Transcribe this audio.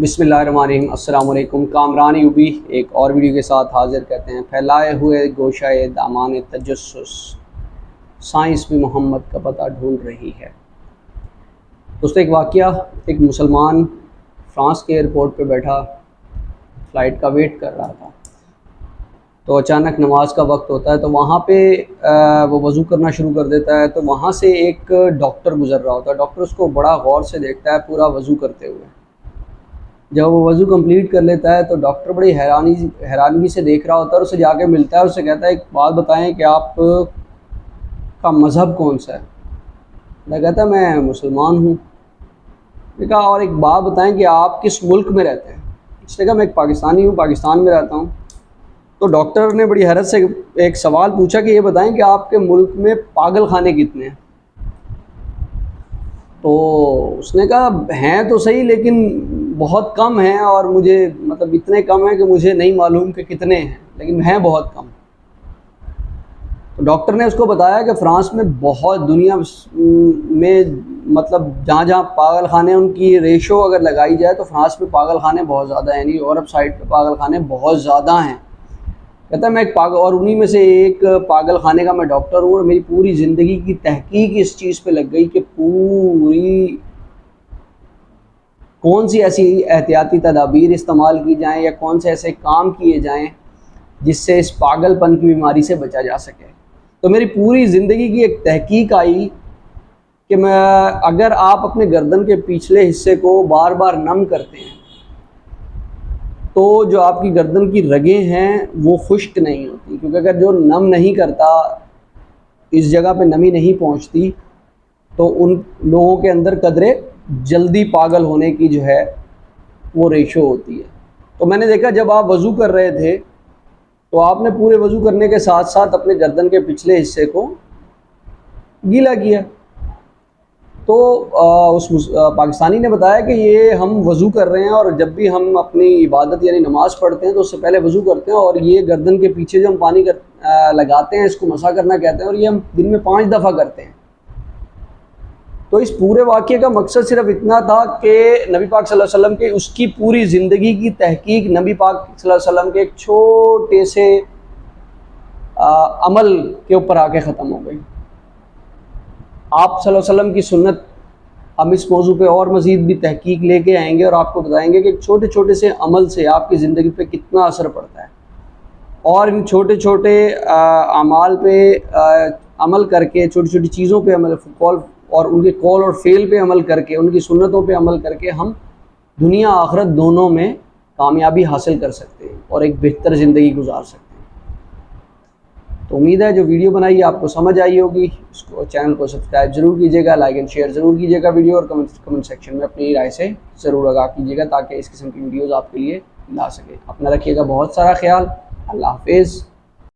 बिस्मिल्लाहिर्रहमानिर्रहीम। अस्सलाम वालेकुम। कामरान यूबी एक और वीडियो के साथ हाजिर कहते हैं। फैलाए हुए गोशाए दामान तजस्सुस, साइंस भी मोहम्मद का पता ढूंढ रही है। दोस्तों, एक वाक़या, एक मुसलमान फ्रांस के एयरपोर्ट पे बैठा फ़्लाइट का वेट कर रहा था, तो अचानक नमाज का वक्त होता है, तो वहाँ पे वो वज़ू करना शुरू कर देता है। तो वहाँ से एक डॉक्टर गुज़र रहा होता है। डॉक्टर उसको बड़ा गौर से देखता है पूरा वज़ू करते हुए। जब वो वज़ू कंप्लीट कर लेता है तो डॉक्टर बड़ी हैरानगी से देख रहा होता है और उसे जाके मिलता है। उससे कहता है, एक बात बताएं कि आप का मज़हब कौन सा है? मैं कहता है, मैं मुसलमान हूँ। मैंने कहा, और एक बात बताएं कि आप किस मुल्क में रहते हैं? उसने कहा, मैं एक पाकिस्तानी हूँ, पाकिस्तान में रहता हूँ। तो डॉक्टर ने बड़ी हैरत से एक सवाल पूछा कि ये बताएं कि आपके मुल्क में पागल खाने कितने हैं? तो उसने कहा, हैं तो सही लेकिन बहुत कम हैं, और मुझे मतलब इतने कम हैं कि मुझे नहीं मालूम कि कितने हैं, लेकिन हैं बहुत कम। तो डॉक्टर ने उसको बताया कि फ़्रांस में बहुत दुनिया में मतलब जहाँ जहाँ पागल खाने उनकी रेशो अगर लगाई जाए तो फ़्रांस में पागल खाने बहुत ज़्यादा हैं, यानी यूरोप साइड पे पागल खाने बहुत ज़्यादा हैं। कहता है, मैं एक पागल, और उन्हीं में से एक पागल खाने का मैं डॉक्टर हूँ, और मेरी पूरी ज़िंदगी की तहकीक इस चीज़ पे लग गई कि पूरी कौन सी ऐसी एहतियाती तदाबीर इस्तेमाल की जाएं या कौन से ऐसे काम किए जाएं जिससे इस पागलपन की बीमारी से बचा जा सके। तो मेरी पूरी ज़िंदगी की एक तहकीक आई कि मैं, अगर आप अपने गर्दन के पिछले हिस्से को बार बार नम करते हैं तो जो आपकी गर्दन की रगें हैं वो खुश्क नहीं होती, क्योंकि अगर जो नम नहीं करता, इस जगह पे नमी नहीं पहुंचती, तो उन लोगों के अंदर कदरे जल्दी पागल होने की जो है वो रेशो होती है। तो मैंने देखा, जब आप वज़ू कर रहे थे तो आपने पूरे वज़ू करने के साथ साथ अपने गर्दन के पिछले हिस्से को गीला किया। तो उस पाकिस्तानी ने बताया कि ये हम वज़ू कर रहे हैं, और जब भी हम अपनी इबादत यानी नमाज़ पढ़ते हैं तो उससे पहले वज़ू करते हैं, और ये गर्दन के पीछे जो हम पानी लगाते हैं इसको मसा करना कहते हैं, और ये हम दिन में 5 दफ़ा करते हैं। तो इस पूरे वाक़ये का मकसद सिर्फ इतना था कि नबी पाक सल्लल्लाहु अलैहि वसल्लम के उसकी पूरी ज़िंदगी की तहकीक नबी पाक सल्लल्लाहु अलैहि वसल्लम के एक छोटे से अमल के ऊपर आके ख़त्म हो गई। आप सल्लल्लाहु अलैहि वसल्लम की सुन्नत, हम इस मौजू पे और मज़ीद भी तहकीक लेके आएंगे और आपको बताएंगे कि छोटे छोटे से अमल से आपकी ज़िंदगी पे कितना असर पड़ता है, और इन छोटे छोटे अमाल पे अमल करके, छोटी छोटी चीज़ों पे अमल और उनके कॉल और फेल पे अमल करके, उनकी सुन्नतों पे अमल करके हम दुनिया आखिरत दोनों में कामयाबी हासिल कर सकते हैं और एक बेहतर ज़िंदगी गुजार सकते हैं। तो उम्मीद है जो वीडियो बनाई आपको समझ आई होगी। इसको, चैनल को सब्सक्राइब ज़रूर कीजिएगा, लाइक एंड शेयर ज़रूर कीजिएगा वीडियो, और कमेंट सेक्शन में अपनी राय से ज़रूर आगाह कीजिएगा ताकि इस किस्म की वीडियोज़ आपके लिए ला सके। अपना रखिएगा बहुत सारा ख्याल। अल्लाह हाफिज़।